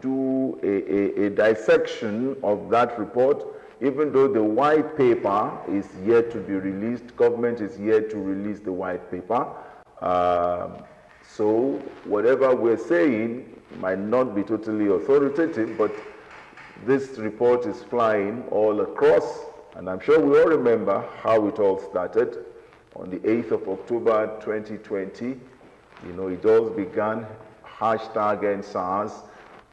do a dissection of that report, even though the white paper is yet to be released. Government is yet to release the white paper. So whatever we're saying might not be totally authoritative, but this report is flying all across, and I'm sure we all remember how it all started. On the 8th of October 2020, it all began #End SARS,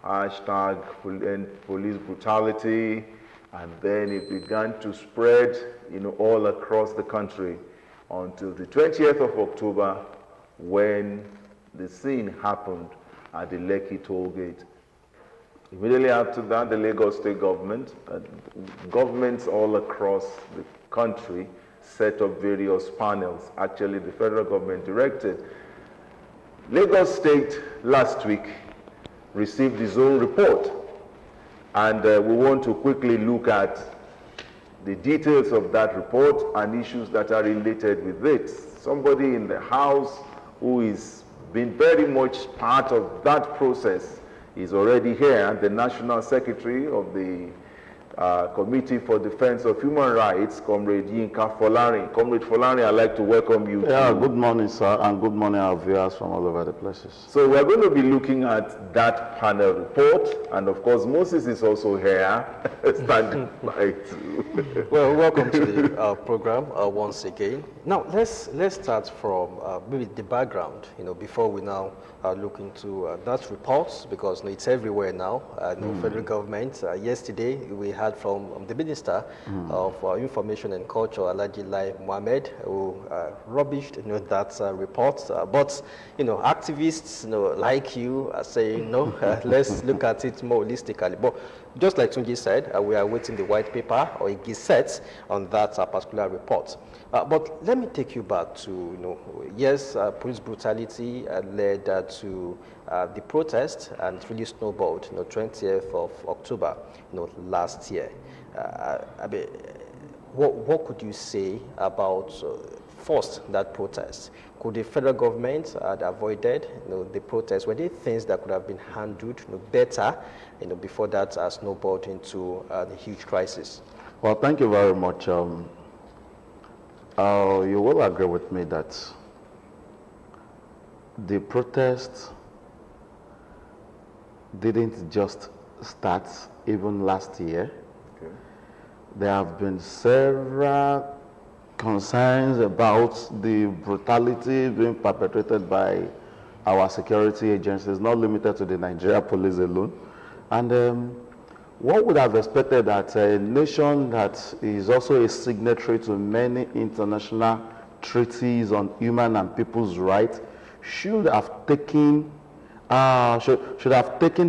#End Police Brutality, and then it began to spread, all across the country until the 20th of October, when the scene happened at the Lekki toll gate. Immediately after that, the Lagos State government, governments all across the country set up various panels. Actually, the federal government directed. Lagos State last week received its own report, and we want to quickly look at the details of that report and issues that are related with it. Somebody in the House who is been very much part of that process is already here, the National Secretary of the Committee for Defense of Human Rights, Comrade Yinka Folari. Comrade Folari, I'd like to welcome you. Yeah, good morning, sir, and good morning, our viewers from all over the places. So we're going to be looking at that panel report, and of course, Moses is also here, standing by too. Well, welcome to the program once again. Now, let's start from maybe the background, before we now look into that report, because it's everywhere now. Federal government. Yesterday, we heard from the Minister of Information and Culture, Alhaji Lai Mohammed, who rubbished that report. But activists like you are saying, no, let's look at it more holistically. But just like Tunji said, we are waiting the white paper or a gazette on that particular report. But let me take you back to, yes, police brutality led to the protest, and it really snowballed, 20th of October, last year. What could you say about first that protest? Could the federal government have avoided the protest? Were there things that could have been handled better before that snowballed into a huge crisis? Well, thank you very much. You will agree with me that the protest didn't just start even last year. Okay. There have been several concerns about the brutality being perpetrated by our security agencies, not limited to the Nigeria police alone. And one would have expected that a nation that is also a signatory to many international treaties on human and people's rights should have taken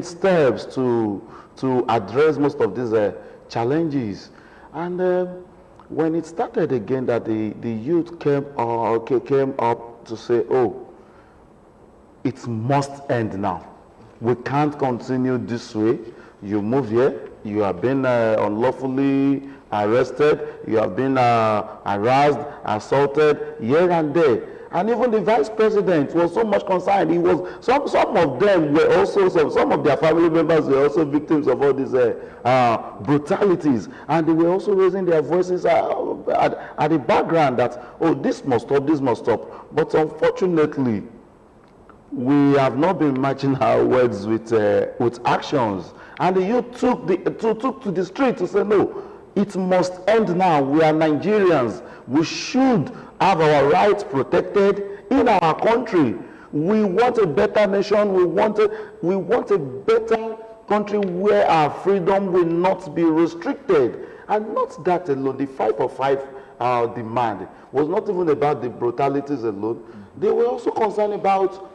steps to address most of these challenges. And when it started again, that the youth came up to say, oh, it must end now. We can't continue this way. You move here, you have been unlawfully arrested, you have been harassed, assaulted here and there. And even the vice president was so much concerned. He was some of them were also some of their family members were also victims of all these brutalities, and they were also raising their voices at the background that, oh, this must stop, this must stop. But unfortunately, we have not been matching our words with actions, and the youth took to the street to say, no, it must end now. We are Nigerians. We should have our rights protected in our country. We want a better nation. We want a better country where our freedom will not be restricted. And not that alone. The 5 for 5 demand was not even about the brutalities alone. They were also concerned about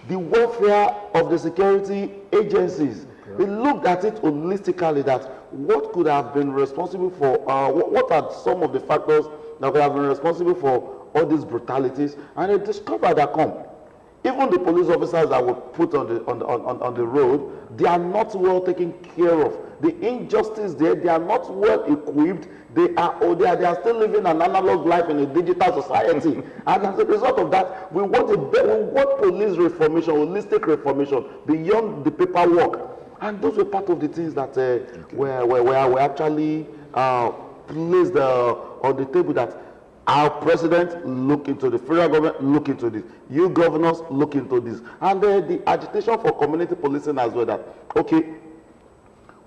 the welfare of the security agencies. They looked at it holistically, that what could have been responsible for, what are some of the factors that could have been responsible for all these brutalities, and they discovered that even the police officers that were put on the road, they are not well taken care of. The injustice there, they are not well equipped. They are still living an analog life in a digital society. And as a result of that, we want police reformation, holistic reformation, beyond the paperwork. And those were part of the things that were actually placed on the table, that our president look into the federal government, look into this, you governors look into this, and the agitation for community policing as well, that okay,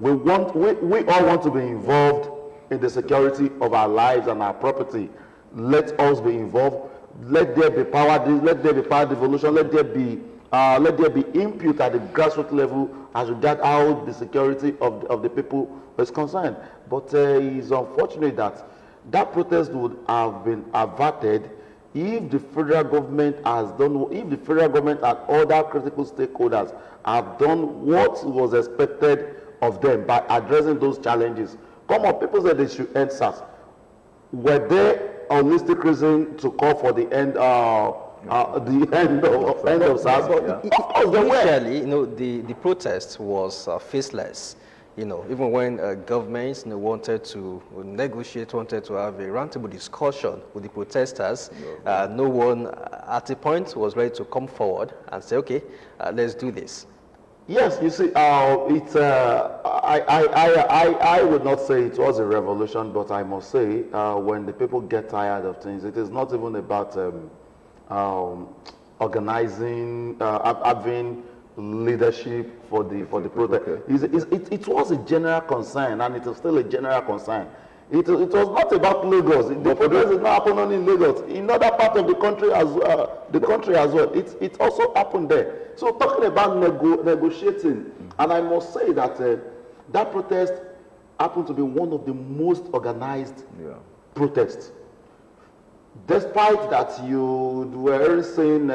we all want to be involved in the security of our lives and our property. Let us be involved. Let there be power devolution. Let there be input at the grassroots level as regard how the security of the people is concerned. But it's unfortunate that protest would have been averted if the federal government and other critical stakeholders have done what was expected of them by addressing those challenges. Come on, people said they should end SARS. Were there holistic reason to call for the end of SARS? Of course there were. Initially, the protest was faceless. Even when governments wanted to negotiate, wanted to have a roundtable discussion with the protesters, no one at a point was ready to come forward and say, okay, let's do this. Yes, you see, I would not say it was a revolution, but I must say, when the people get tired of things, it is not even about organizing, having leadership for the protest. Okay. It was a general concern, and it is still a general concern. It was not about Lagos. The protest is not happening only in Lagos. In other parts of the country as well. It also happened there. So talking about negotiating, and I must say that that protest happened to be one of the most organized protests. Despite that you were saying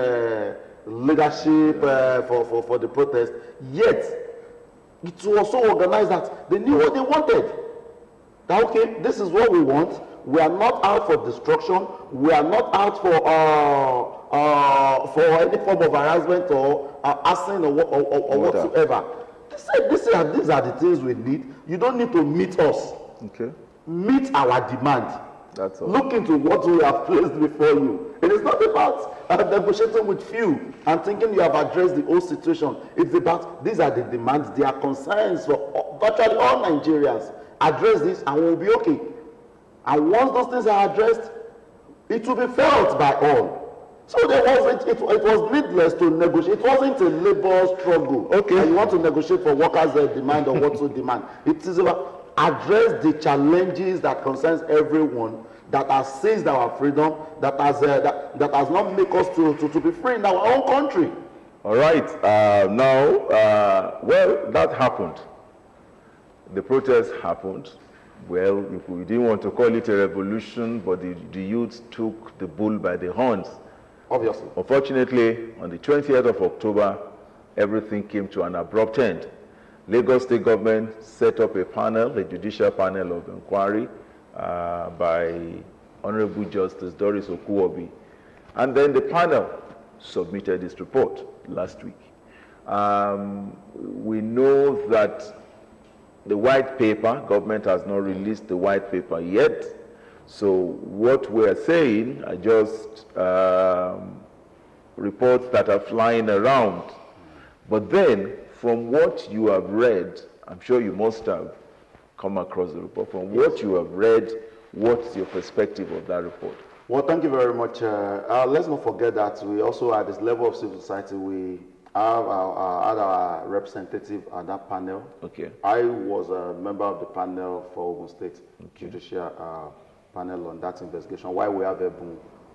leadership for the protest, yet it was so organized that they knew what they wanted. That okay, this is what we want. We are not out for destruction. We are not out for any form of harassment or arson or whatsoever. They said these are the things we need. You don't need to meet us. Okay. Meet our demand. That's all. Look into what we have placed before you. It is not about negotiating with few and thinking you have addressed the whole situation. It's about these are the demands, they are concerns for virtually all Nigerians. Address this and we'll be okay. And once those things are addressed, it will be felt by all. So it was needless to negotiate. It wasn't a labor struggle. Okay. And you want to negotiate for workers' demand or what to demand. It is about address the challenges that concerns everyone, that has seized our freedom, that has not made us to be free in our own country. All right. Well, that happened. The protest happened. Well, we didn't want to call it a revolution, but the youth took the bull by the horns. Obviously. Unfortunately, on the 20th of October, everything came to an abrupt end. Lagos State government set up a panel, a judicial panel of inquiry by Honorable Justice Doris Okuwobi. And then the panel submitted its report last week. We know that the white paper, government has not released the white paper yet. So what we're saying are just reports that are flying around. But then, from what you have read, I'm sure you must have come across the report. From what you have read, what's your perspective of that report? Well, thank you very much. Let's not forget that we also, at this level of civil society, we have our representative at that panel. Okay. I was a member of the panel for Ogun State Judicial panel on that investigation. Why we have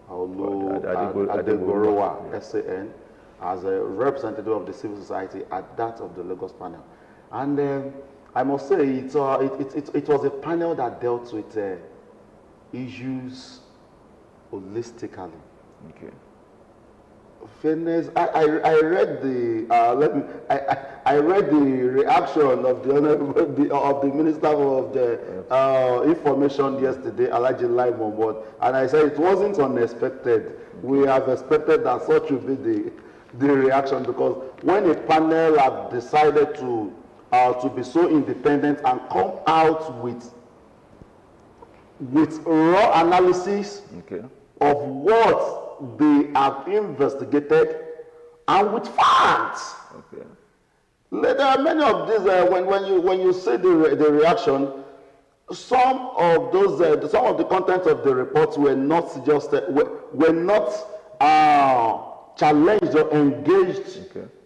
Adegorowa, SAN, as a representative of the civil society at that of the Lagos panel. And I must say, it was a panel that dealt with issues holistically. Okay. Fairness. I read I read the reaction of the Minister of the Information yesterday, Alhaji Lai Mohammed, and I said it wasn't unexpected. Okay. We have expected that such would be the reaction, because when a panel have decided to be so independent and come out with raw analysis of what they have investigated and with facts. Okay. There are many of these, when you see the reaction, some of those, some of the contents of the reports were not just, were not challenged or engaged,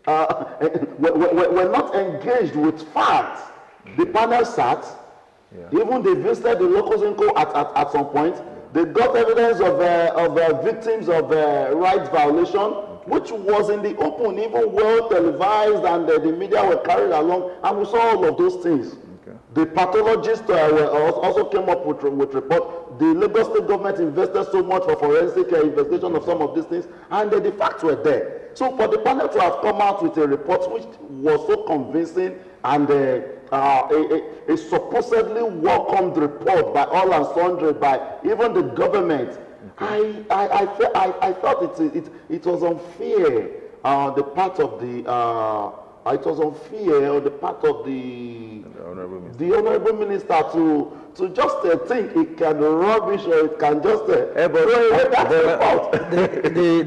were not engaged with facts. The panel sat, even they visited the locals in court at some point. They got evidence of victims of rights violation, which was in the open, even well televised, and the media were carried along, and we saw all of those things. The pathologists also came up with report. The Lagos State government invested so much for forensic investigation of some of these things, and the facts were there. So for the panel to have come out with a report which was so convincing and a supposedly welcomed report by all and sundry, by even the government, I thought it was unfair. The part of the it was unfair on the part of the honorable minister to just think it can rubbish or it can just the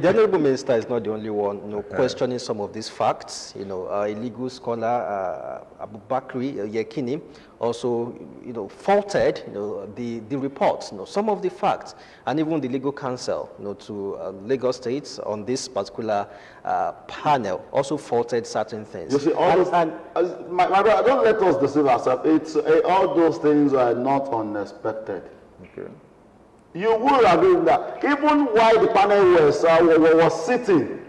honorable minister is not the only one questioning some of these facts. A legal scholar, Abubakri Yekini, also faulted the reports, some of the facts, and even the legal counsel to Lagos State on this particular panel also faulted certain things. You see, all those, my brother, don't let us deceive ourselves. It's all those things are not unexpected. Okay. You will agree with that. Even while the panel was sitting,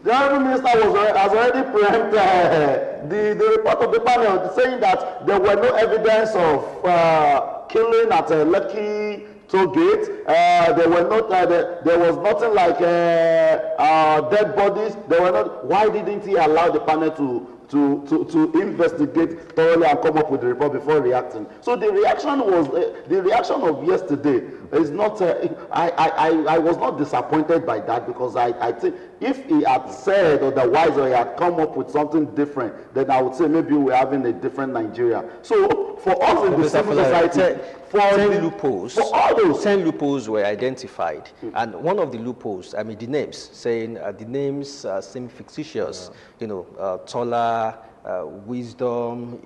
the honorable minister has already preempted the report of the panel, saying that there were no evidence of killing at Lekki toll gate. There was nothing like dead bodies. There were not. Why didn't he allow the panel to investigate thoroughly and come up with the report before reacting? So the reaction was the reaction of yesterday is not. I was not disappointed by that, because I think if he had said otherwise or he had come up with something different, then I would say maybe we're having a different Nigeria. So for us in the civil society, for all those 10 loopholes were identified, and one of the loopholes, I mean the names, saying the names seem fictitious, Tola, Wisdom,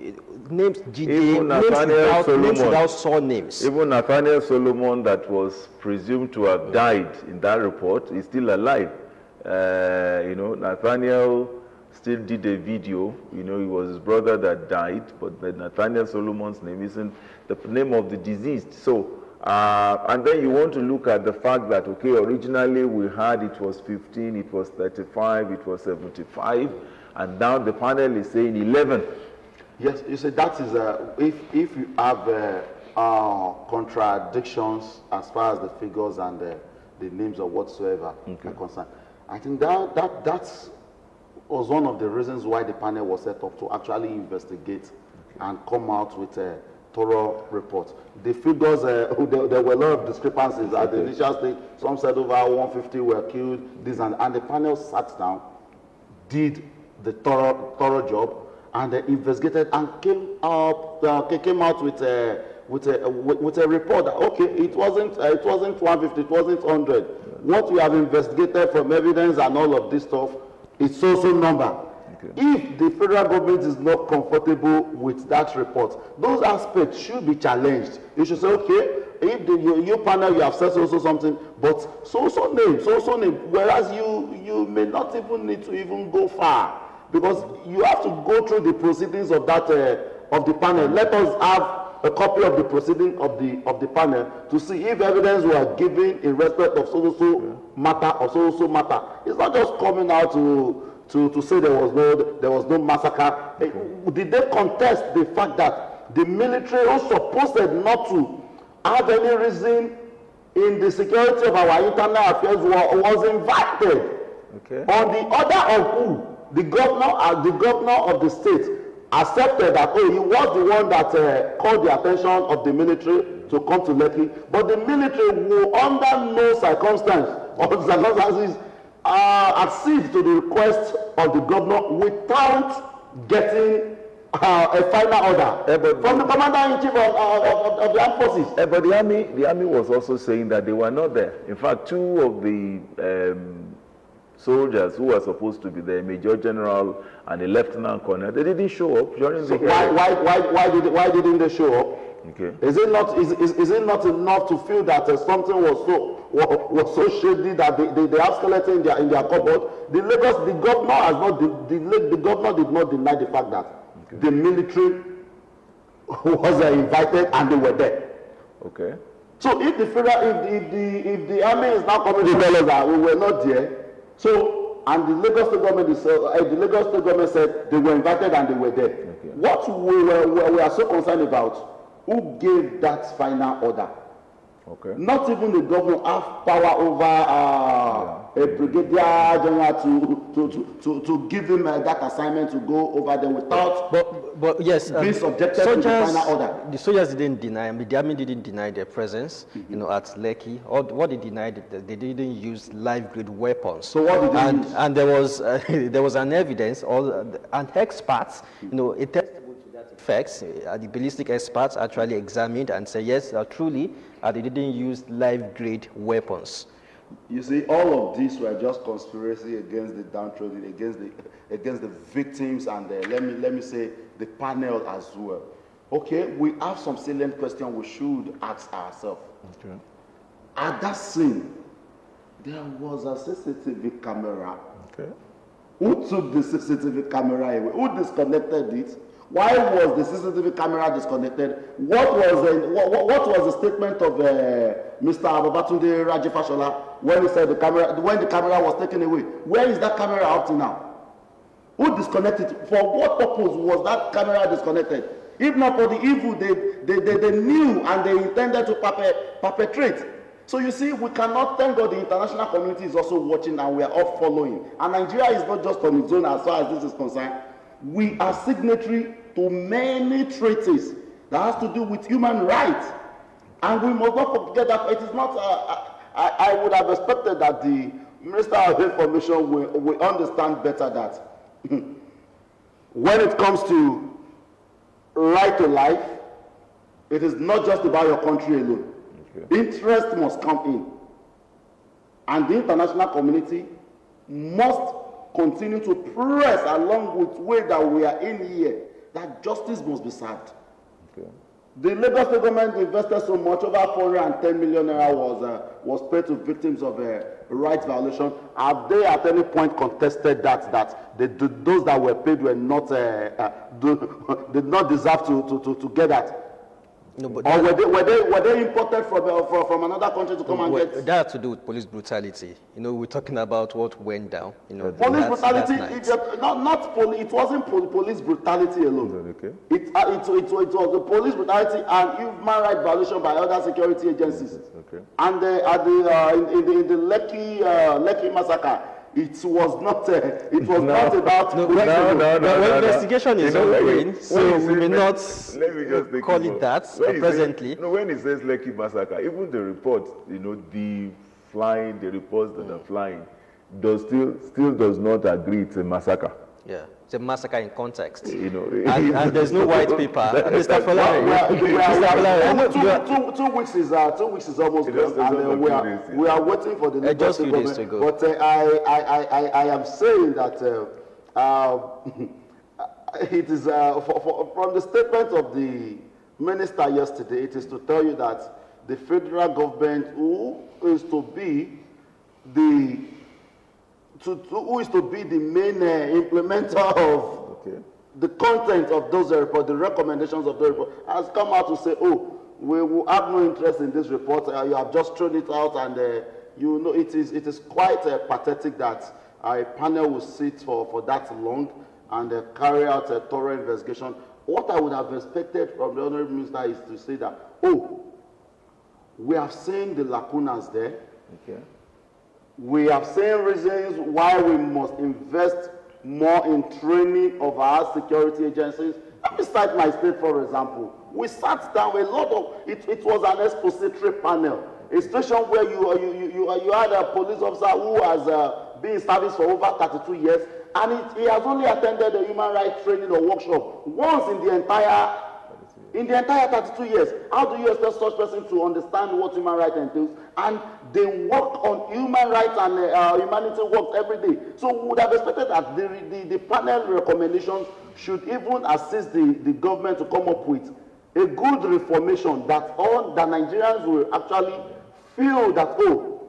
names, names without surnames. Even Nathaniel Solomon, that was presumed to have died in that report, is still alive. Nathaniel still did a video. It was his brother that died, but the Nathaniel Solomon's name isn't the name of the deceased. So, and then you want to look at the fact that, okay, originally we had it was 15, it was 35, it was 75, and now the panel is saying 11. Yes, you see, that is if you have contradictions as far as the figures and the names or whatsoever are concerned. I think that was one of the reasons why the panel was set up, to actually investigate and come out with a thorough report. The figures, there were a lot of discrepancies at the initial stage. Some said over 150 were killed, and the panel sat down, did the thorough job, and investigated and came out with a report that, okay, it wasn't 150, it wasn't 100. What we have investigated from evidence and all of this stuff, it's so number. Okay. If the federal government is not comfortable with that report, those aspects should be challenged. You should say, okay, if you panel, you have said so something, but so name, whereas you may not even need to even go far, because you have to go through the proceedings of that of the panel. Let us have a copy of the proceeding of the panel to see if evidence were given in respect of so matter or so matter. It's not just coming out to say there was no massacre. Did they contest the fact that the military was supposed not to have any reason in the security of our internal affairs was invited? Okay. On the order of who? The governor of the state accepted that, he was the one that called the attention of the military to come to Lekki, but the military will under no circumstances accede to the request of the governor without getting a final order from the commander-in-chief of the armed forces. But the army was also saying that they were not there. In fact, two of the soldiers who were supposed to be there, Major General and a Lieutenant Colonel, they didn't show up during So the hearing. why didn't they show up? Okay. Is it not enough to feel that something was so shady that they have skeleton in their cupboard? The governor has not the governor did not deny the fact that the military was invited and they were there. Okay. So if the army is now coming to tell us that we were not there, so and the Lagos State government said they were invited and they were there. Okay. What we are so concerned about, who gave that final order? Okay. Not even the governor have power over a brigadier general to give him that assignment to go over there without but yes, being subjected to the final order. The soldiers didn't deny. I mean, the army didn't deny their presence. You know, at Lekki. Or what they denied, they didn't use live-grade weapons. So what did they use? And there was an evidence, or an experts. You know, it testible to that effect. The ballistic experts actually examined and said yes, truly, they didn't use live-grade weapons. You see, all of these were just conspiracy against the downtrodden, against the victims, and let me say the panel as well. Okay, we have some salient questions we should ask ourselves. Okay. At that scene, there was a CCTV camera. Okay. Who took the CCTV camera away? Who disconnected it? Why was the CCTV camera disconnected? What was the statement of Mr. Abeokuta Rajifashola when he said the camera was taken away? Where is that camera up to now? Who disconnected it? For what purpose was that camera disconnected? If not for the evil they knew and they intended to perpetrate. So you see, we cannot thank God the international community is also watching and we are all following. And Nigeria is not just on its own as far as this is concerned. We are signatory to many treaties that has to do with human rights. And we must not forget that it is not, I would have expected that the Minister of Information will understand better that when it comes to right to life, it is not just about your country alone. Okay. Interest must come in. And the international community must continue to press along with the way that we are in here, that justice must be served. Okay. The Lagos State government invested so much, over 410 million naira was paid to victims of rights violation. Have they at any point contested that those that were paid were not did not deserve to get that? No, but or were they imported from another country to come and get? That had to do with police brutality. You know, we're talking about what went down. You know, police brutality. It wasn't police brutality alone. Okay. It was the police brutality and human rights violation by other security agencies. Okay. And in the Lekki massacre, it was not about no, investigation is ongoing, so we may not call it that presently. When it says Lekki massacre, even the reports, the reports that are flying, still does not agree it's a massacre. Yeah, it's a massacre in context. And there's no white paper. Mr. Falare, 2 weeks is almost gone, and we are waiting for the next just few days to go. But I am saying that it is from the statement of the minister yesterday, it is to tell you that the federal government, who is to be the main implementer of the content of those reports, the recommendations of the report, has come out to say, oh, we will have no interest in this report. You have just thrown it out, and it is quite pathetic that a panel will sit for that long and carry out a thorough investigation. What I would have expected from the Honorable Minister is to say that, oh, we have seen the lacunas there. Okay. We have seen reasons why we must invest more in training of our security agencies. Let me cite my state, for example. We sat down it was an expository panel, a situation where you had a police officer who has been in service for over 32 years, and he has only attended a human rights training or workshop once in the entire In the entire 32 years, how do you expect such person to understand what human rights entails? And they work on human rights and humanity work every day. So we would have expected that the panel recommendations should even assist the government to come up with a good reformation that all the Nigerians will actually feel that, oh,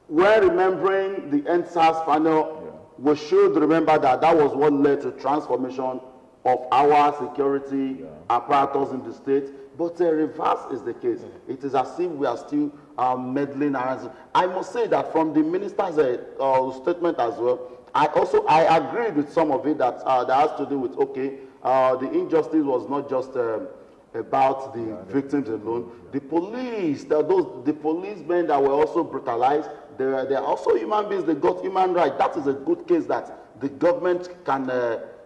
when remembering the SARS panel, we should remember that that was what led to transformation of our security apparatus in the state. But the reverse is the case. It is as if we are still meddling around. I must say that from the minister's statement as well, I agreed with some of it that has to do with, okay, the injustice was not just about the victims alone. The police, the policemen that were also brutalized, they are also human beings. They got human rights. That is a good case that the government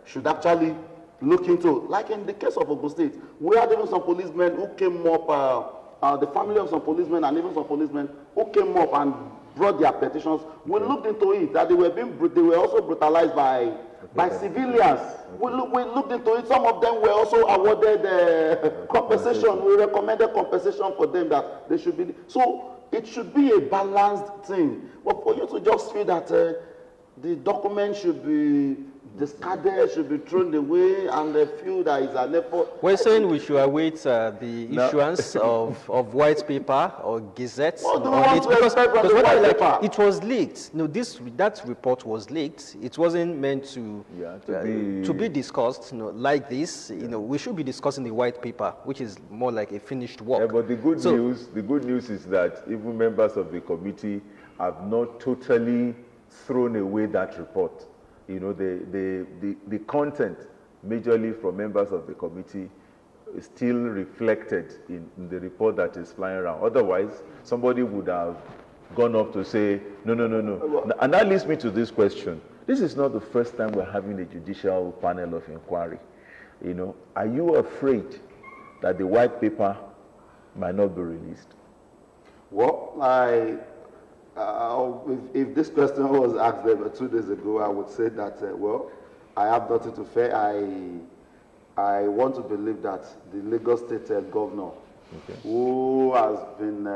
should actually look into. Like in the case of Ogun State, we had even some policemen who came up, the family of some policemen and even some policemen who came up and brought their petitions. We looked into it, that they were also brutalized by civilians. We looked into it. Some of them were also awarded compensation. We recommended compensation for them, that they should be. So it should be a balanced thing. But for you to just feel that the document should be discarded, should be thrown away, and they feel that it's an effort. We're saying we should await the issuance of white paper or gazettes on it, because it was leaked. No, that report was leaked. It wasn't meant to be discussed. Like this. We should be discussing the white paper, which is more like a finished work. Yeah, but the good news is that even members of the committee have not totally thrown away that report. The content, majorly from members of the committee, is still reflected in the report that is flying around. Otherwise, somebody would have gone up to say, no. And that leads me to this question. This is not the first time we're having a judicial panel of inquiry. Are you afraid that the white paper might not be released? Well, if this question was asked 2 days ago, I would say that, I have nothing to fear. I want to believe that the Lagos State Governor, who has been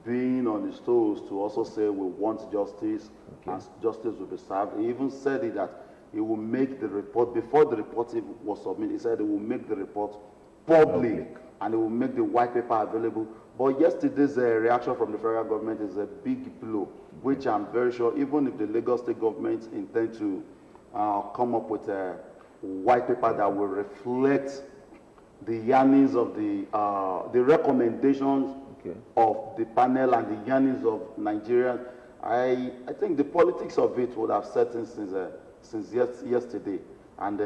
being on his toes to also say we want justice, and justice will be served. He even said it that he will make the report, before the report was submitted, he said he will make the report public, and he will make the white paper available. But yesterday's reaction from the federal government is a big blow, which I'm very sure, even if the Lagos State government intend to come up with a white paper that will reflect the yearnings of the recommendations of the panel and the yearnings of Nigerians, I think the politics of it would have set in since yesterday. And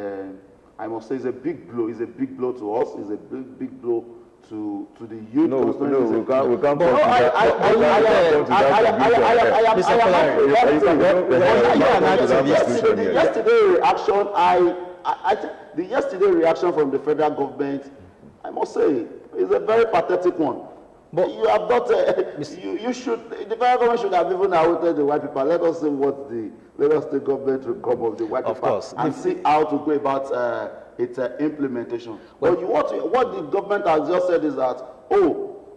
I must say it's a big blow. It's a big blow to us. It's a big blow to the youth. No, we can't point to that. Yesterday's reaction, I think the yesterday reaction from the federal government, I must say, is a very pathetic one. But you have not, you should, the federal government should have even awaited the white paper. Let us see what the Lagos State government will come of the white paper and see how to go about its implementation. Well, but what the government has just said is that,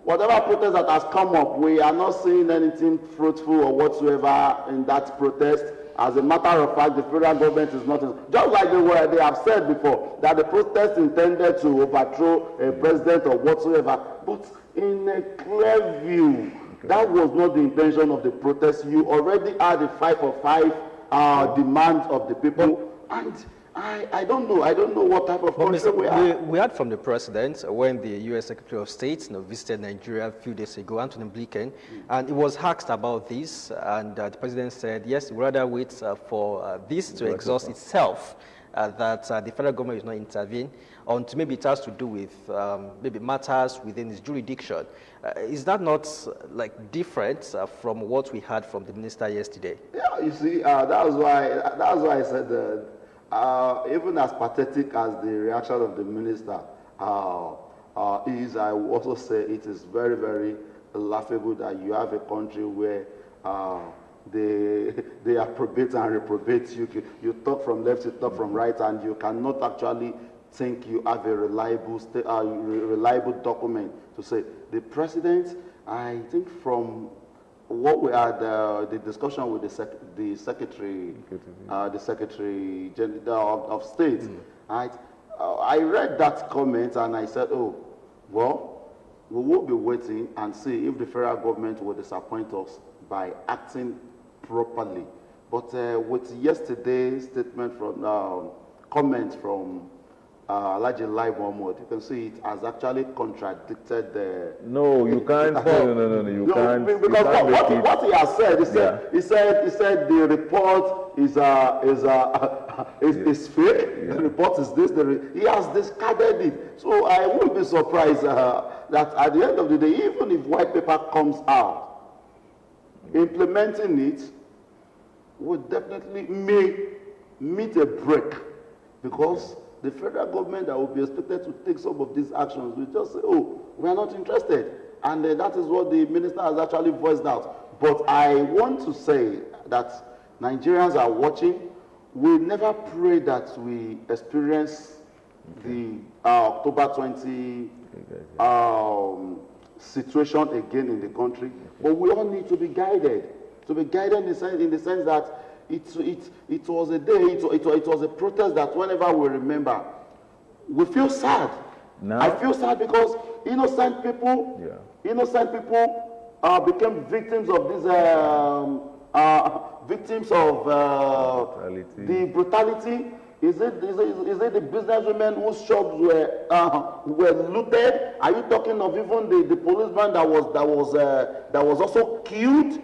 whatever protest that has come up, we are not seeing anything fruitful or whatsoever in that protest. As a matter of fact, the federal government is not, just like they have said before, that the protest intended to overthrow a president or whatsoever. But in a clear view, that was not the intention of the protest. You already had a 5 for 5 demand of the people, and I don't know what type of country we are. We heard from the president when the U.S. Secretary of State visited Nigeria a few days ago, Anthony Blinken, and he was asked about this, and the president said, yes, we'd rather wait for this to exhaust itself, that the federal government is not intervene, until maybe it has to do with maybe matters within its jurisdiction. Is that not different from what we heard from the minister yesterday? Yeah, you see, that's why I said even as pathetic as the reaction of the minister is, I will also say it is very, very laughable that you have a country where they approbate and reprobate you. You talk from left, you talk from right, and you cannot actually think you have a reliable document to say the president. I think from what we had the discussion with the secretary of state, right? I read that comment and I said, oh, well, we will be waiting and see if the federal government will disappoint us by acting properly. But with yesterday's statement from comment from Alhaji Lai Mohammed, you can see it has actually contradicted the. No, you can't. No, you can't. Because what he has said, he said the report is fake. Yeah. The report is this. He has discarded it. So I won't be surprised that at the end of the day, even if white paper comes out, implementing it would definitely meet a break, because the federal government that will be expected to take some of these actions will just say, oh, we are not interested. And that is what the minister has actually voiced out. But I want to say that Nigerians are watching. We never pray that we experience the October 20 situation again in the country. But we all need to be guided. To be guided in the sense that it was a day, it was a protest that whenever we remember, we feel sad. No. I feel sad because innocent people became victims of this, victims of the brutality. Is it the businesswomen whose shops were looted? Are you talking of even the policeman that was also killed?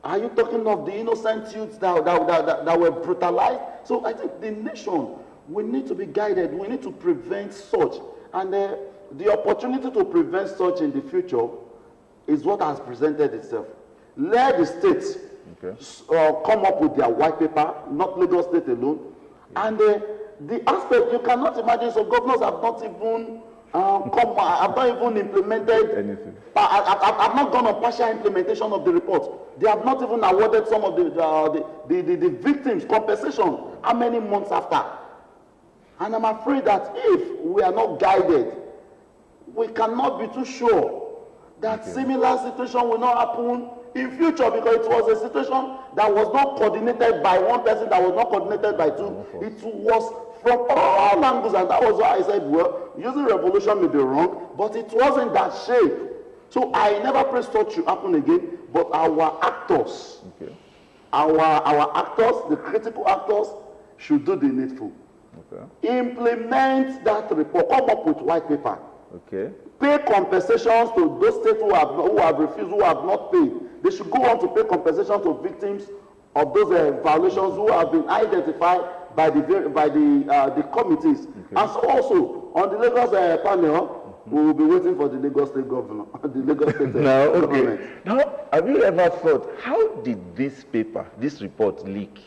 Are you talking of the innocent youths that were brutalized? So I think the nation, we need to be guided. We need to prevent such. And the opportunity to prevent such in the future is what has presented itself. Let the states come up with their white paper, not Lagos State alone. And the aspect, you cannot imagine, so governors have not even I've not even implemented anything. I've not gone on partial implementation of the report. They have not even awarded some of the victims compensation. How many months after? And I'm afraid that if we are not guided, we cannot be too sure that similar situation will not happen in future, because it was a situation that was not coordinated by one person, that was not coordinated by two. It was from all angles, and that was why I said, well, using revolution may be wrong, but it wasn't that shape. So I never pray such to happen again, but our actors, our actors, the critical actors, should do the needful. Implement that report, come up with white paper. Pay compensations to those states who have refused, who have not paid. They should go on to pay compensation to victims of those violations who have been identified by the committees. And so also on the Lagos panel, we will be waiting for the Lagos State governor, the Lagos State government. Now, have you ever thought, how did this report leak?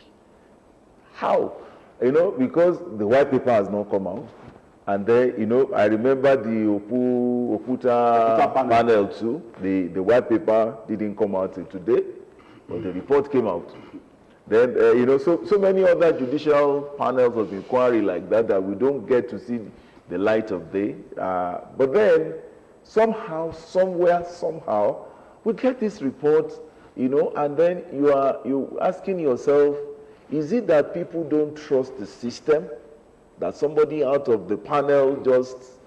How? Because the white paper has not come out. And then, I remember the Oputa panel too. The white paper didn't come out till today, but the report came out. Then, so many other judicial panels of inquiry like that we don't get to see the light of day. But then, somehow, somewhere, somehow, we get this report, and then you're asking yourself, is it that people don't trust the system? That somebody out of the panel just,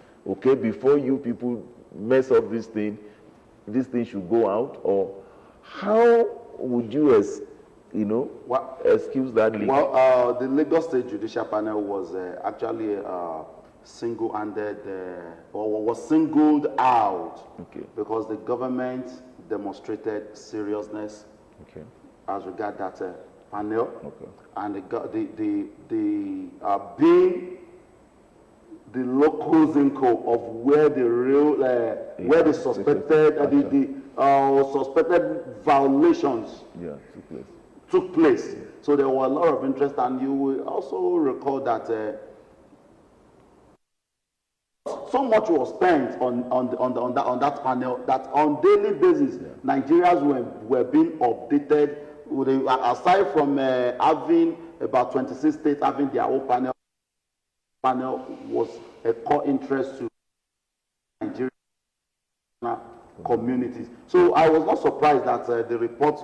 before you people mess up this thing should go out? Or how would you, excuse that leak? Well, the Lagos State Judicial Panel was actually single-handed, or was singled out because the government demonstrated seriousness as regard that panel, and being the local zinco of where the real where the suspected suspected violations took place. So there were a lot of interest, and you will also recall that so much was spent on that panel that on daily basis Nigerians were being updated. Aside from having about 26 states having their own panel, panel was a core interest to Nigerian communities. So I was not surprised that the report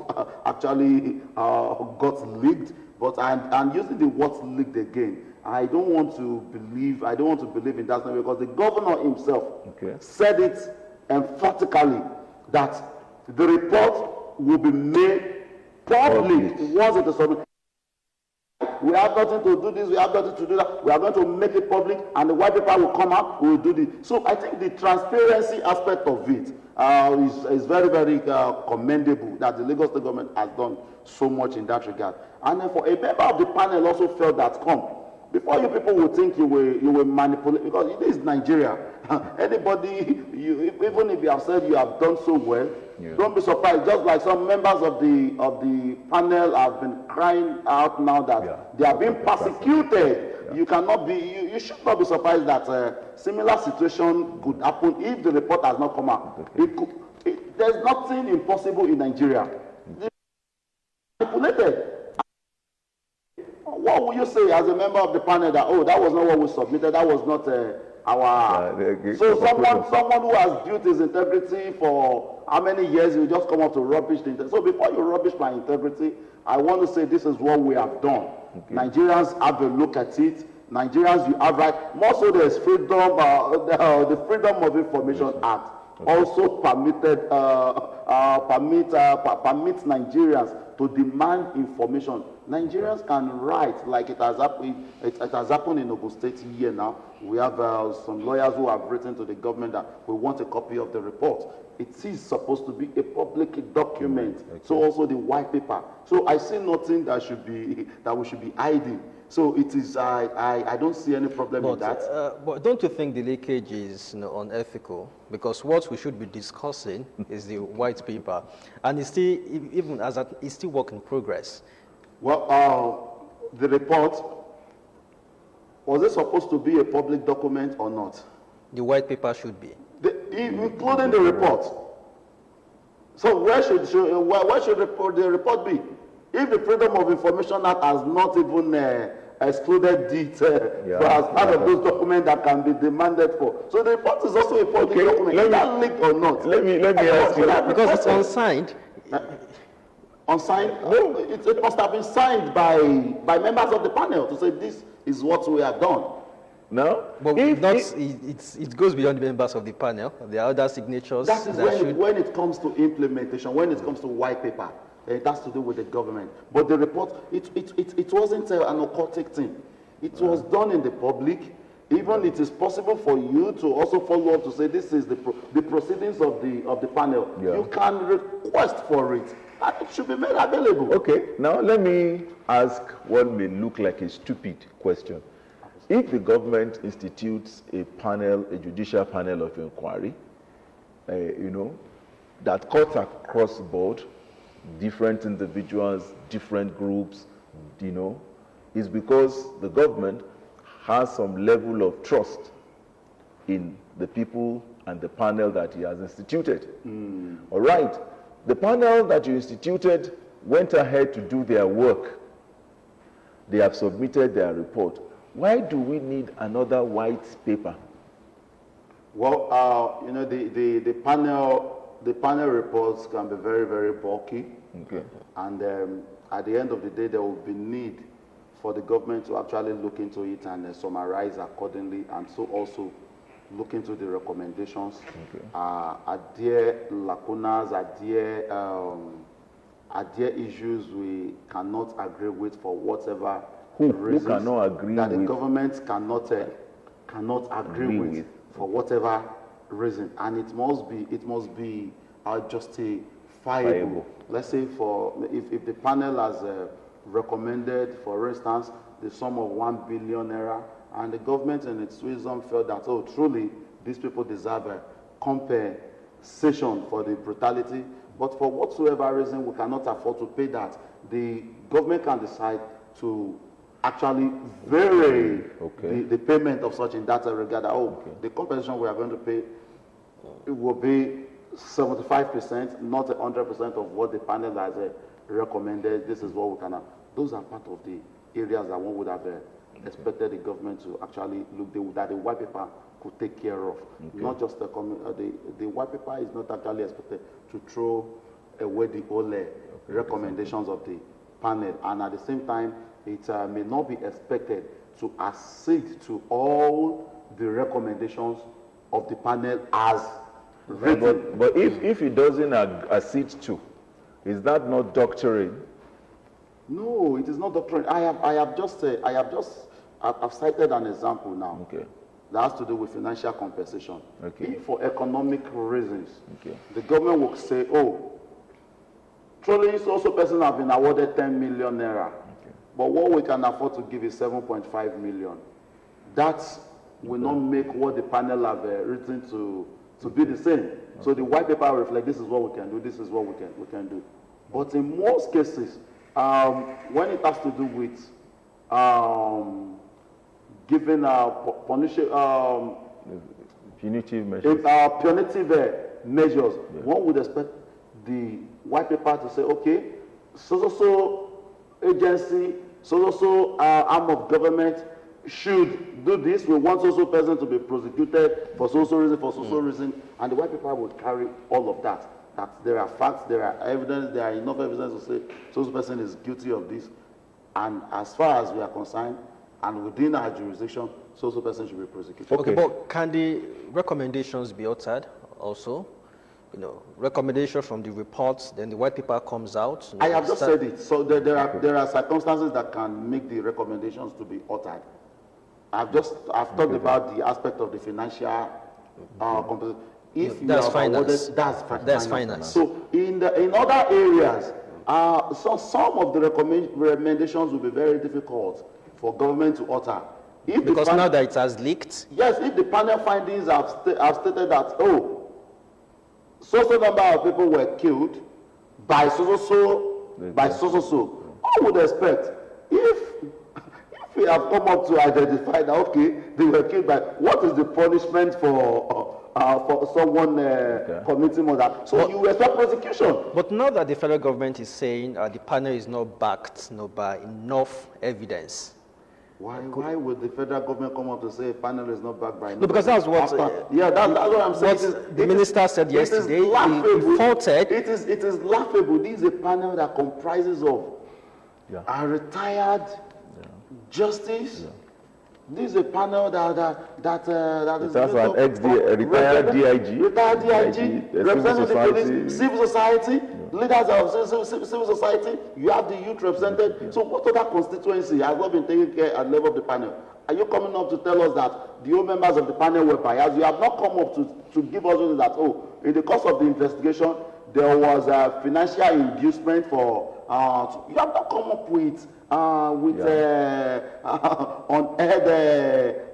actually got leaked, but I'm using the word leaked again. I don't want to believe in that because the governor himself said it emphatically that the report will be made public once it is submitted. We have nothing to do this, we have nothing to do that, we are going to make it public, and the white paper will come out, we will do this. So I think the transparency aspect of it is very, very commendable that the Lagos State government has done so much in that regard. And then for a member of the panel also felt that, before you people will think you will manipulate, because it is Nigeria. Anybody, even if you have said you have done so well, don't be surprised. Just like some members of the panel have been crying out now that they are being persecuted. You cannot be, you should not be surprised that similar situation could happen if the report has not come out. There's nothing impossible in Nigeria. Manipulated. What would you say as a member of the panel that, that was not what we submitted, that was not our... So someone who has built his integrity for how many years, you just come up to rubbish the integrity. So before you rubbish my integrity, I want to say this is what we have done. Nigerians have a look at it. Nigerians, you have right. More so there's freedom, the Freedom of Information Act also permits Nigerians to demand information. Nigerians can write, like it has happened in Ogun State here now. We have some lawyers who have written to the government that we want a copy of the report. It is supposed to be a public document. So also the white paper. So I see nothing that we should be hiding. So it is. I don't see any problem with that. But don't you think the leakage is unethical? Because what we should be discussing is the white paper, and it's still it's still work in progress. Well, the report, was it supposed to be a public document or not? The white paper should be, including the report. So where should the report be? If the Freedom of Information Act has not even excluded it as part of those documents that can be demanded for. So the report is also a public document. Is that leaked or not? Let me ask you. Because it's unsigned. Unsigned? No, it must have been signed by members of the panel to say this is what we have done. No? But it goes beyond the members of the panel. There are other signatures. That is when it comes to implementation, when it comes to white paper. It has to do with the government. But the report, it wasn't an occultic thing. It was done in the public. Even it is possible for you to also follow up to say this is the proceedings of the panel. You can request for it. And it should be made available. Okay, now let me ask what may look like a stupid question. If the government institutes a judicial panel of inquiry, that cuts across the board, different individuals, different groups, is because the government has some level of trust in the people and the panel that he has instituted. All right. The panel that you instituted went ahead to do their work. They have submitted their report. Why do we need another white paper? Well, the panel reports can be very, very bulky. Okay. And at the end of the day, there will be need for the government to actually look into it and summarize accordingly, and so also look into the recommendations. Okay. Are there lacunas? Are there issues we cannot agree with for whatever reasons? Who cannot agree that the with? Government cannot agree with for whatever reason, and it must be justifiable. Let's say if the panel has recommended, for instance, the sum of 1 billion naira, and the government in its wisdom felt that, truly, these people deserve a compensation for the brutality, but for whatsoever reason we cannot afford to pay that, the government can decide to actually vary the payment of such in that regard. The compensation we are going to pay, it will be 75%, not 100% of what the panel has recommended. This is what we can have. Those are part of the areas that one would have expected the government to actually look that the white paper could take care of. Not just the white paper is not actually expected to throw away the whole recommendations of the panel, and at the same time, it may not be expected to accede to all the recommendations of the panel as written. But if it doesn't accede to, is that not doctrine? No, it is not doctrine. I've cited an example now. Okay. That has to do with financial compensation. Okay. If for economic reasons, Okay. the government will say, oh, truly so person have been awarded 10 million naira, but what we can afford to give is 7.5 million. That will not make what the panel have written to be the same. So the white paper will reflect, this is what we can do, this is what we can do. But in most cases, when it has to do with giving Punitive measures. punitive measures, one would expect the white paper to say, okay, so agency, arm of government should do this. We want so person to be prosecuted for so reason, and the white paper will carry all of that. That there are facts, there are evidence, there are enough evidence to say so person is guilty of this, and as far as we are concerned, and within our jurisdiction, so person should be prosecuted. Okay, but can the recommendations be altered also? You know, recommendation from the reports, then the white paper comes out. I have just said it. So there are circumstances that can make the recommendations to be altered. I've talked about the aspect of the financial compensation. If that's finance. That's finance. So in other areas, some of the recommendations will be very difficult for government to alter. Because now that it has leaked? Yes, if the panel findings have stated that, oh, so number of people were killed by so. I would expect if we have come up to identify that, okay, they were killed by, what is the punishment for someone committing murder? So you expect prosecution. But now that the federal government is saying the panel is not backed by enough evidence. Why would the federal government come up to say a panel is not backed by enough? No, because that's what that's what I'm saying. The minister said yesterday. He faulted. It is laughable. This is a panel that comprises of a retired justice. This is a panel that is that's an retired DIG, representing the police, civil society, leaders of civil society. You have the youth represented. So what other constituency has not been taken care at the level of the panel? Are you coming up to tell us that the old members of the panel were biased? You have not come up to give us that, oh, in the course of the investigation, there was a financial inducement for, you have not come up with on-air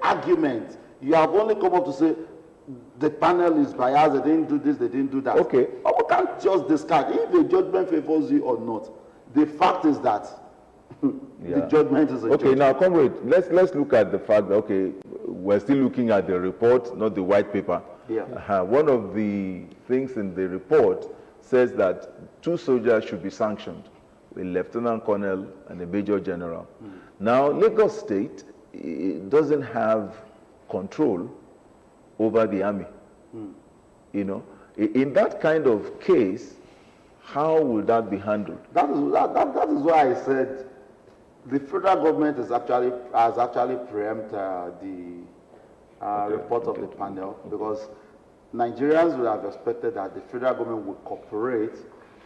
argument. You have only come up to say the panel is biased, they didn't do this, they didn't do that. Okay. But we can't just discard. If the judgment favors you or not, the fact is that the judgment is a judgment. Okay, now, comrade, let's look at the fact that, okay, we're still looking at the report, not the white paper. Yeah. One of the things in the report says that 2 soldiers should be sanctioned, a lieutenant colonel and a major general. Now, Lagos State doesn't have control over the army. You know, in that kind of case, how will that be handled? That is why I said the federal government has actually preempted the report of the panel, because Nigerians would have expected that the federal government would cooperate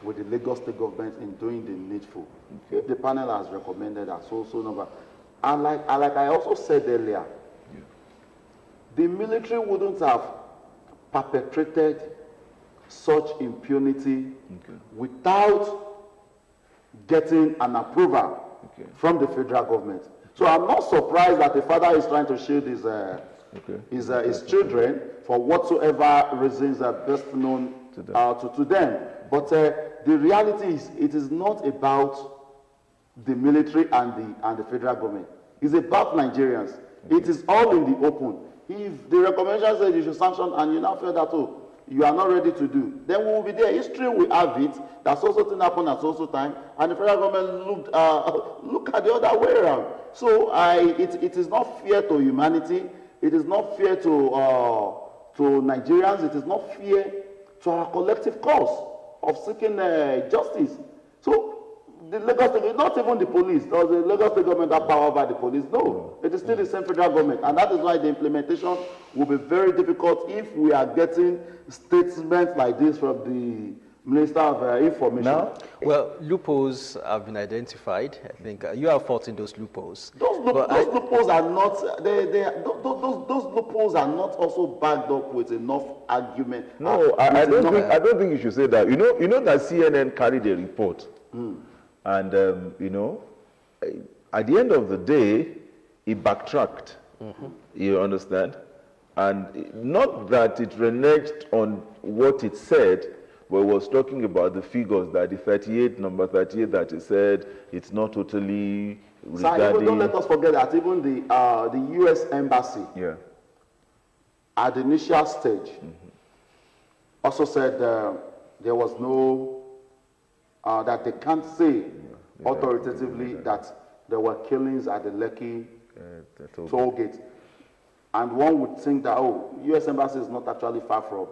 with the Lagos State government in doing the needful. If the panel has recommended that so number, and like I also said earlier, the military wouldn't have perpetrated such impunity without getting an approval from the federal government. So I'm not surprised that the father is trying to shield his children for whatsoever reasons are best known to them. But the reality is, it is not about the military and the federal government. It's about Nigerians. It is all in the open. If the recommendation says you should sanction and you now feel that, oh, you are not ready to do, then we will be there. History will have it that so thing happened at so time, and the federal government look at the other way around. So it is not fair to humanity. It is not fair to Nigerians. It is not fair to our collective cause of seeking justice. So the Lagos State, not even the police, does the Lagos State government have power over the police? No, it is still the same federal government, and that is why the implementation will be very difficult if we are getting statements like this from the Minister of Information. Now, well, loopholes have been identified. I think you have fought in those loopholes. Those loopholes are not. Those loopholes are not also backed up with enough argument. no, I don't think you should say that. You know that CNN carried a report, and at the end of the day, he backtracked. You understand? And not that it reneged on what it said, but it was talking about the figures that the number 38 that he said, it's not totally regarding. So don't let us forget that even the U.S. Embassy, at the initial stage, also said there was no, that they can't say authoritatively that there were killings at the Lekki toll gate. And one would think that, U.S. Embassy is not actually far from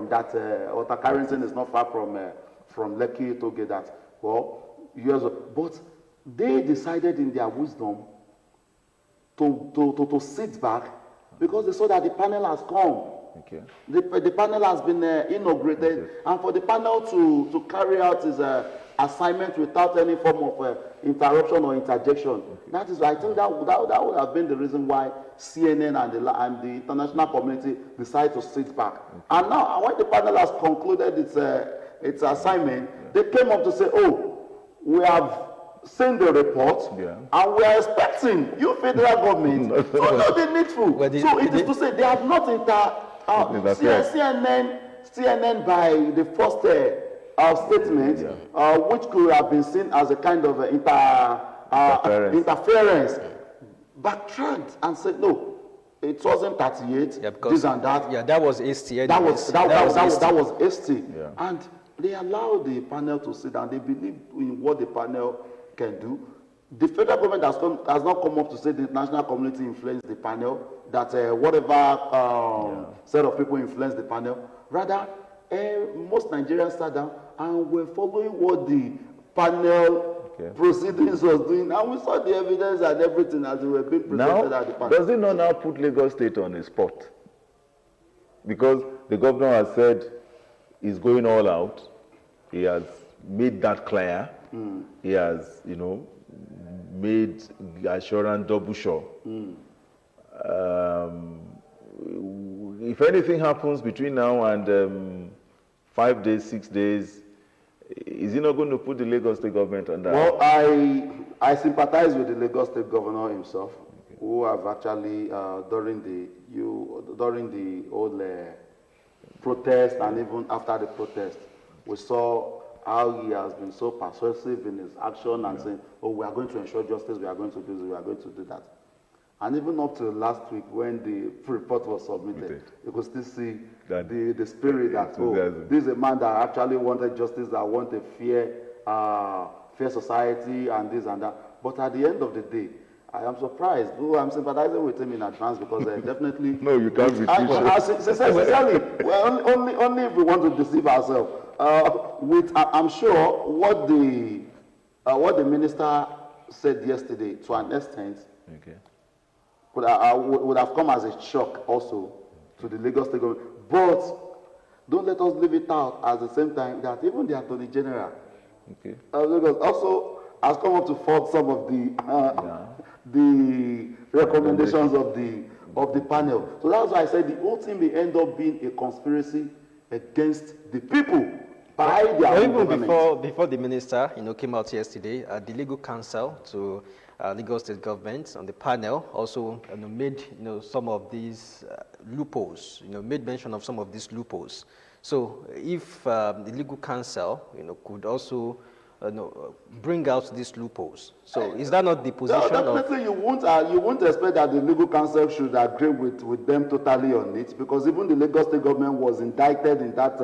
that, Otta Carrington is not far from Lekki toll gate. That, but they decided in their wisdom to sit back because they saw that the panel has come. Okay. The panel has been inaugurated, and for the panel to carry out its assignment without any form of interruption or interjection, that is, I think that would have been the reason why CNN and the international community decided to sit back. And now, when the panel has concluded its assignment, they came up to say, we have seen the report, and we are expecting you federal government to do the needful. So it is to say they have not CNN by the first statement, which could have been seen as a kind of interference, backtracked and said, no, it wasn't 38, this and that. Yeah, that was hasty. That was hasty. And they allowed the panel to sit down. They believe in what the panel can do. The federal government has not come up to say the international community influenced the panel, that whatever set of people influenced the panel. Rather, most Nigerians sat down and were following what the panel proceedings was doing, and we saw the evidence and everything as they were being presented at the panel. Does it not now put Lagos State on the spot? Because the governor has said he's going all out. He has made that clear. He has, made assurance double sure. If anything happens between now and 5 days, 6 days, is he not going to put the Lagos State government on that? Well, I sympathize with the Lagos State governor himself, who have actually during the whole protest and even after the protest, we saw how he has been so persuasive in his action and saying, we are going to ensure justice, we are going to do this, we are going to do that. And even up to last week when the report was submitted, you could still see the spirit that, this is a man that actually wanted justice, that wanted fair society and this and that. But at the end of the day, I am surprised. I'm sympathizing with him in advance because definitely... No, you can't be sincerely, well, only if we want to deceive ourselves. I'm sure what the minister said yesterday, to an extent, would have come as a shock also to the Lagos State government. But don't let us leave it out at the same time that even the Attorney General also has come up to fault some of the recommendations of the panel. So that's why I said the whole thing may end up being a conspiracy against the people by their own government. Even before the minister came out yesterday, the legal counsel to Lagos State government on the panel also made some of these loopholes, made mention of some of these loopholes. So if the legal counsel could also bring out these loopholes. So is that not the position definitely you won't expect that the legal counsel should agree with them totally on it, because even the Lagos State government was indicted in that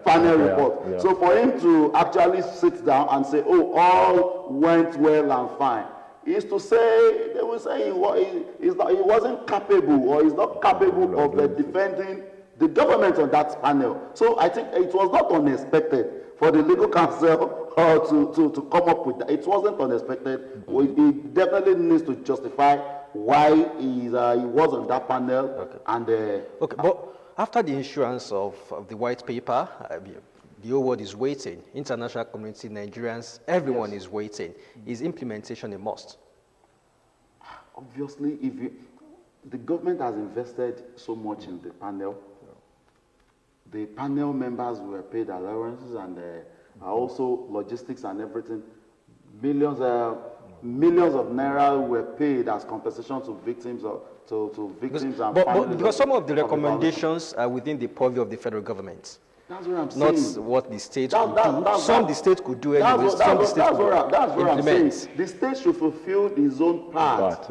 panel report. Yeah. So for him to actually sit down and say, oh, all went well and fine, is to say, they will say he wasn't capable, or he's not capable of defending the government on that panel. So I think it was not unexpected for the legal counsel to come up with that. It wasn't unexpected. He definitely needs to justify why he was on that panel. Okay. And okay, but after the issuance of the white paper, the whole world is waiting. International community, Nigerians, everyone is waiting. Is implementation a must? Obviously, the government has invested so much in the panel. The panel members were paid allowances, and also logistics and everything. Millions of naira were paid as compensation to victims to victims and families. Because some of the recommendations are within the purview of the federal government. That's what I'm saying. Not what the state could do. Some the state could do anyway. Some the state could implement. That's what I'm saying. The state should fulfill its own part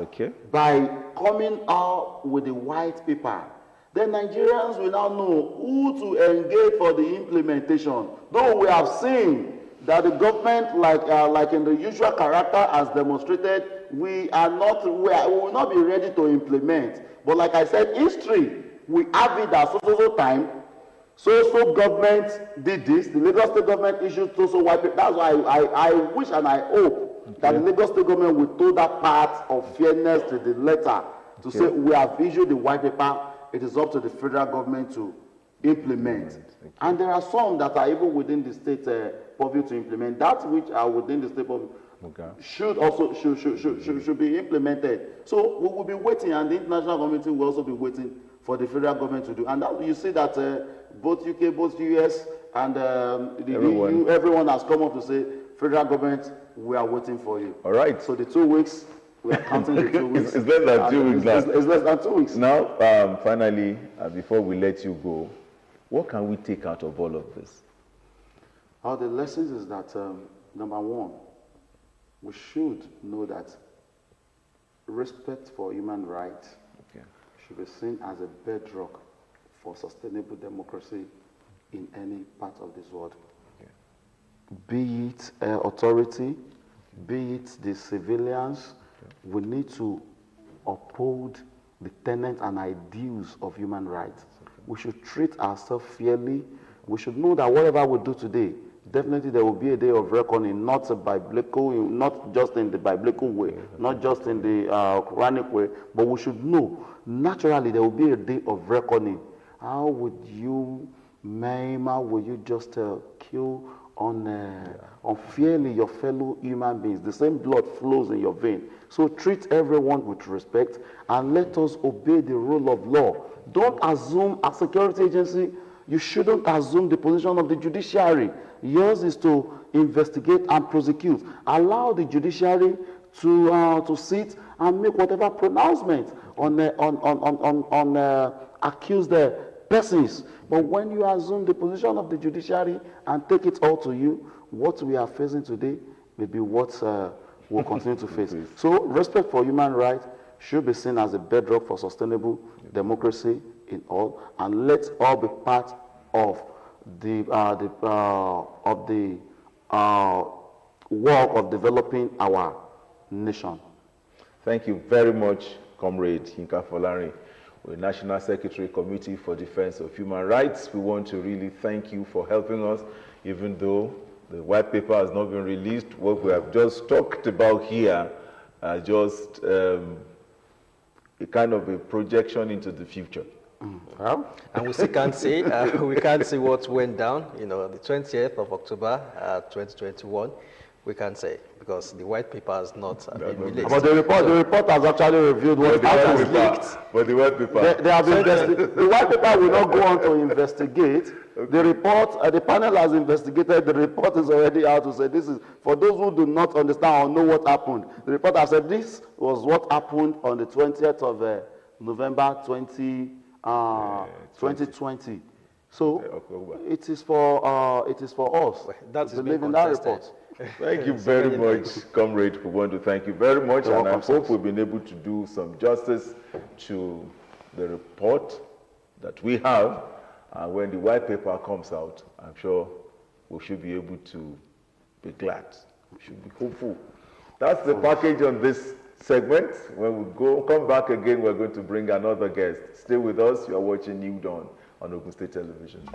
by coming out with the white paper. Then Nigerians will now know who to engage for the implementation. Though we have seen that the government, like in the usual character as demonstrated, we will not be ready to implement. But like I said, history, we have it at so time. So government did this. The Lagos State government issued so white paper. That's why I wish and I hope that the Lagos State government will do that part of fairness to the letter to say we have issued the white paper. It is up to the federal government to implement. And there are some that are even within the state purview to implement. That which are within the state purview should be implemented. So we will be waiting, and the international community will also be waiting for the federal government to do. And that, you see that both UK, both US, and everyone has come up to say, federal government, we are waiting for you. All right. So the 2 weeks, we are counting the 2 weeks. It's less than 2 weeks now. It's less than 2 weeks. Now, finally, before we let you go, what can we take out of all of this? The lessons is that, number one, we should know that respect for human rights should be seen as a bedrock for sustainable democracy in any part of this world. Be it authority, be it the civilians, we need to uphold the tenets and ideals of human rights. We should treat ourselves fairly. We should know that whatever we do today, definitely there will be a day of reckoning, not just in the biblical way, not just in the Quranic way, but we should know, naturally there will be a day of reckoning. How would you maim, how would you just kill unfairly your fellow human beings? The same blood flows in your vein. So treat everyone with respect, and let us obey the rule of law. Don't assume, as a security agency, you shouldn't assume the position of the judiciary. Yours is to investigate and prosecute. Allow the judiciary to sit and make whatever pronouncement on accused persons. But when you assume the position of the judiciary and take it all to you, what we are facing today may be what we'll continue to face. So respect for human rights should be seen as a bedrock for sustainable democracy in all, and let's all be part of the work of developing our nation. Thank you very much, Comrade Yinka Folarin, the National Secretary Committee for Defense of Human Rights. We want to really thank you for helping us, even though the white paper has not been released. What we have just talked about here are just a kind of a projection into the future. And we still can't say, what went down, the 20th of October, 2021. We can't say, because the white paper has not been released. But the report has actually revealed what has leaked. But the white paper. The white paper will not go on to investigate. The report, the panel has investigated. The report is already out to say this is, for those who do not understand or know what happened, the report has said this was what happened on the 20th of November 2020. So it is for us that to believe in that report. Thank you very much, Comrade. We want to thank you very much, and I hope we've been able to do some justice to the report that we have. And when the white paper comes out, I'm sure we should be able to be glad. We should be hopeful. That's the package on this segment. When we come back again, we're going to bring another guest. Stay with us. You are watching New Dawn on Ogun State Television.